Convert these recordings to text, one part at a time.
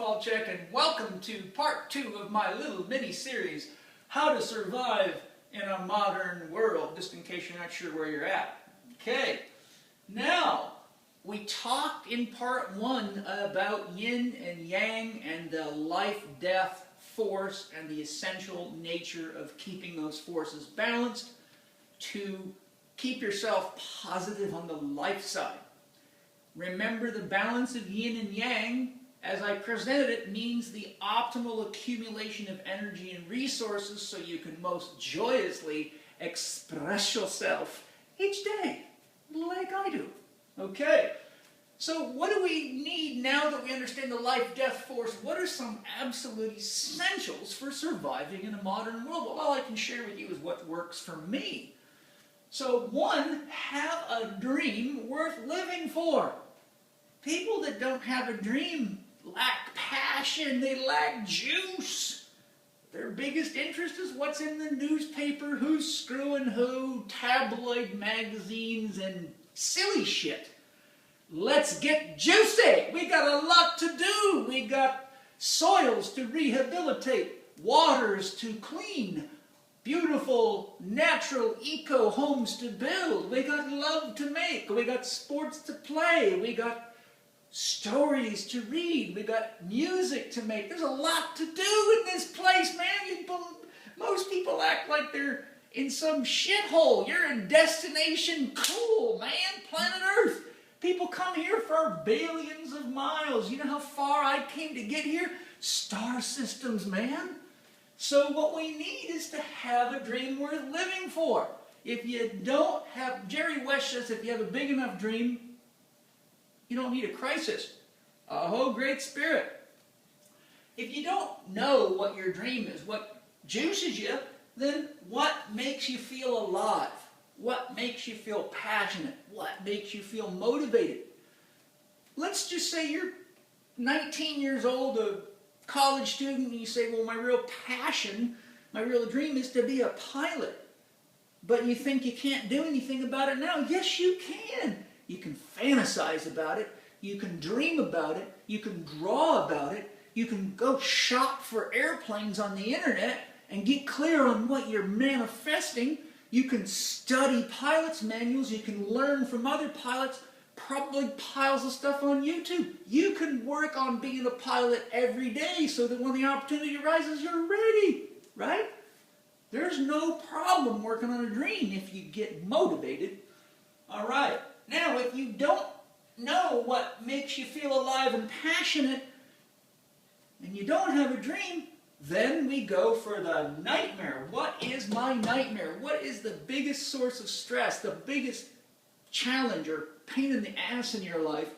call CHEK, and welcome to part 2 of my little mini-series, How to Survive in a Modern World, just in case you're not sure where you're at. Okay, now, we talked in part 1 about yin and yang and the life-death force and the essential nature of keeping those forces balanced to keep yourself positive on the life side. Remember, the balance of yin and yang, as I presented it, means the optimal accumulation of energy and resources so you can most joyously express yourself each day, like I do. Okay, so what do we need now that we understand the life-death force? What are some absolute essentials for surviving in a modern world? Well, all I can share with you is what works for me. So, 1, have a dream worth living for. People that don't have a dream lack passion, they lack juice. Their biggest interest is what's in the newspaper, who's screwing who, tabloid magazines, and silly shit. Let's get juicy! We got a lot to do. We got soils to rehabilitate, waters to clean, beautiful, natural, eco homes to build. We got love to make. We got sports to play. We got stories to read. We got music to make. There's a lot to do in this place, man. Most people act like they're in some shithole. You're in destination cool, man. Planet Earth. People come here for billions of miles. You know how far I came to get here? Star systems, man. So what we need is to have a dream worth living for. If you don't have, Jerry West says, if you have a big enough dream, you don't need a crisis. Oh, great spirit. If you don't know what your dream is, what juices you, then what makes you feel alive? What makes you feel passionate? What makes you feel motivated? Let's just say you're 19 years old, a college student, and you say, well, my real passion, my real dream is to be a pilot. But you think you can't do anything about it now. Yes, you can. You can fantasize about it. You can dream about it. You can draw about it. You can go shop for airplanes on the internet and get clear on what you're manifesting. You can study pilots' manuals. You can learn from other pilots. Probably piles of stuff on YouTube. You can work on being a pilot every day so that when the opportunity arises, you're ready, right? There's no problem working on a dream if you get motivated. All right. Now, if you don't know what makes you feel alive and passionate, and you don't have a dream, then we go for the nightmare. What is my nightmare? What is the biggest source of stress, the biggest challenge or pain in the ass in your life?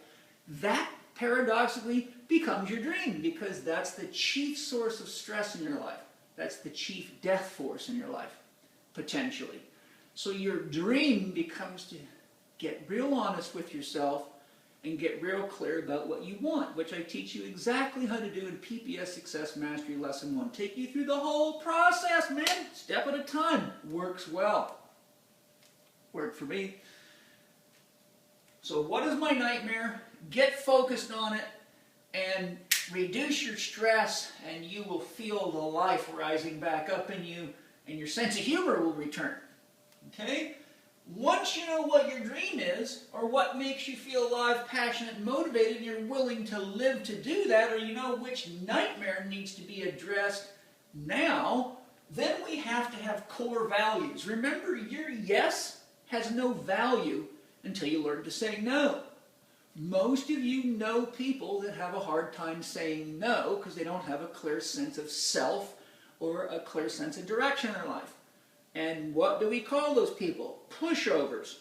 That paradoxically becomes your dream, because that's the chief source of stress in your life. That's the chief death force in your life, potentially. So your dream becomes to get real honest with yourself and get real clear about what you want, which I teach you exactly how to do in PPS Success Mastery Lesson 1. Take you through the whole process, man, step at a time. Works well. Worked for me. So what is my nightmare? Get focused on it and reduce your stress, and you will feel the life rising back up in you, and your sense of humor will return. Okay? Once you know what your dream is, or what makes you feel alive, passionate, and motivated, and you're willing to live to do that, or you know which nightmare needs to be addressed now, then we have to have core values. Remember, your yes has no value until you learn to say no. Most of you know people that have a hard time saying no because they don't have a clear sense of self or a clear sense of direction in their life. And what do we call those people? Pushovers.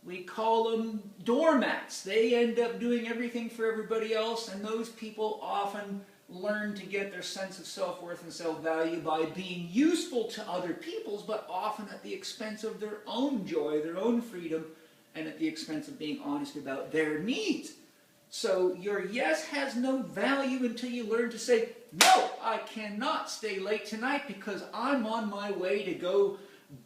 We call them doormats. They end up doing everything for everybody else, and those people often learn to get their sense of self-worth and self-value by being useful to other people's, but often at the expense of their own joy, their own freedom, and at the expense of being honest about their needs. So your yes has no value until you learn to say, no, I cannot stay late tonight because I'm on my way to go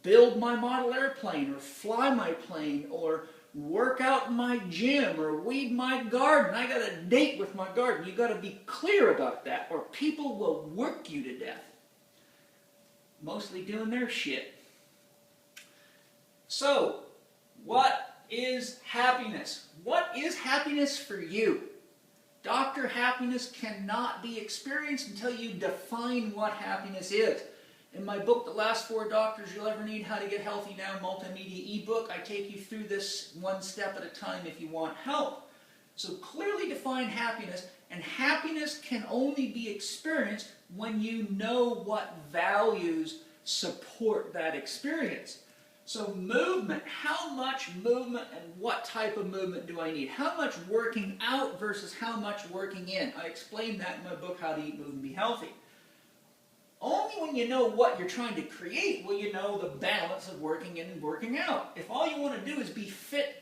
build my model airplane or fly my plane or work out in my gym or weed my garden. I got a date with my garden. You got to be clear about that, or people will work you to death. Mostly doing their shit. So, what is happiness? What is happiness for you? Dr. Happiness cannot be experienced until you define what happiness is. In my book, The Last 4 Doctors You'll Ever Need, How to Get Healthy Now multimedia ebook, I take you through this one step at a time if you want help. So clearly define happiness, and happiness can only be experienced when you know what values support that experience. So movement, how much movement and what type of movement do I need? How much working out versus how much working in? I explain that in my book, How to Eat, Move, and Be Healthy. Only when you know what you're trying to create will you know the balance of working in and working out. If all you want to do is be fit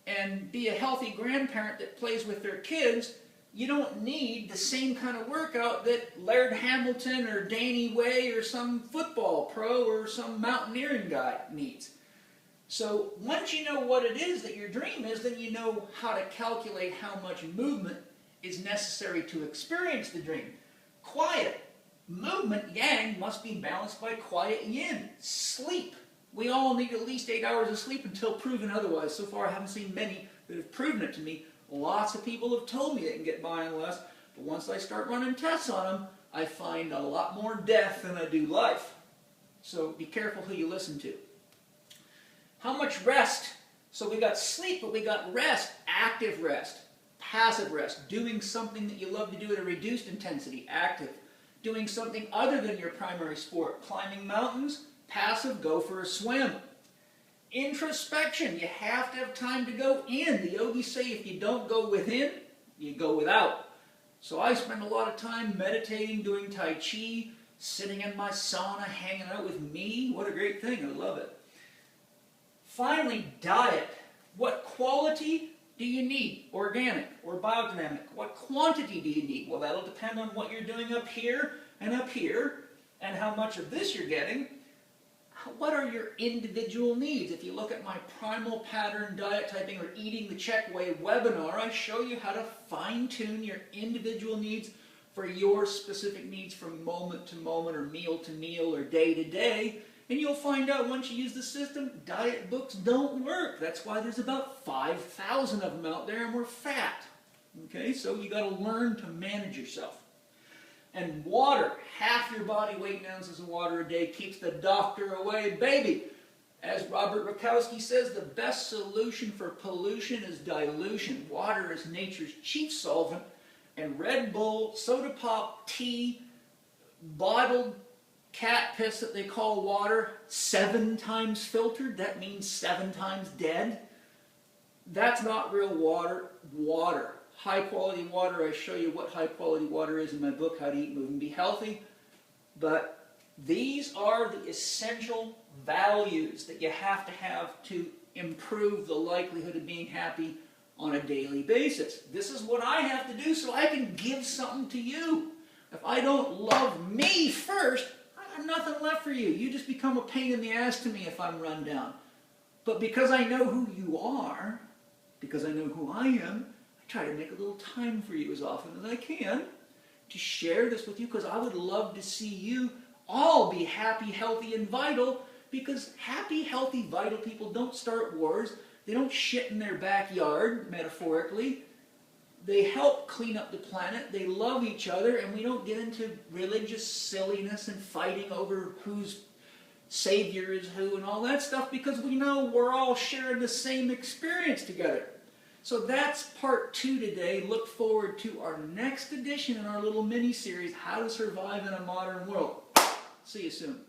and be a healthy grandparent that plays with their kids, you don't need the same kind of workout that Laird Hamilton or Danny Way or some football pro or some mountaineering guy needs. So once you know what it is that your dream is, then you know how to calculate how much movement is necessary to experience the dream. Quiet. Movement, yang, must be balanced by quiet, yin. Sleep. We all need at least 8 hours of sleep until proven otherwise. So far I haven't seen many that have proven it to me. Lots of people have told me they can get by on less, but once I start running tests on them, I find a lot more death than I do life. So be careful who you listen to. How much rest? So we got sleep, but we got rest. Active rest, passive rest, doing something that you love to do at a reduced intensity, active. Doing something other than your primary sport, climbing mountains, passive, go for a swim. Introspection, you have to have time to go in. The yogis say if you don't go within, you go without. So I spend a lot of time meditating, doing Tai Chi, sitting in my sauna, hanging out with me. What a great thing, I love it. Finally, diet. What quality do you need? Organic or biodynamic? What quantity do you need? Well, that'll depend on what you're doing up here, and how much of this you're getting. What are your individual needs? If you look at my primal pattern diet typing or eating the CHEK way webinar, I show you how to fine-tune your individual needs for your specific needs from moment to moment or meal to meal or day to day. And you'll find out once you use the system, diet books don't work. That's why there's about 5,000 of them out there and we're fat. Okay, so you got to learn to manage yourself. And water, half your body weight in ounces of water a day keeps the doctor away, baby. As Robert Rakowski says, the best solution for pollution is dilution. Water is nature's chief solvent, and Red Bull, soda pop, tea, bottled cat piss that they call water, 7 times filtered, that means 7 times dead. That's not real water. Water. High quality water, I show you what high quality water is in my book, How to Eat, Move, and Be Healthy. But these are the essential values that you have to improve the likelihood of being happy on a daily basis. This is what I have to do so I can give something to you. If I don't love me first, I have nothing left for you. You just become a pain in the ass to me if I'm run down. But because I know who you are, because I know who I am, I try to make a little time for you as often as I can to share this with you, because I would love to see you all be happy, healthy, and vital, because happy, healthy, vital people don't start wars. They don't shit in their backyard, metaphorically. They help clean up the planet. They love each other, and we don't get into religious silliness and fighting over whose savior is who and all that stuff, because we know we're all sharing the same experience together. So that's part 2 today. Look forward to our next edition in our little mini-series, How to Survive in a Modern World. See you soon.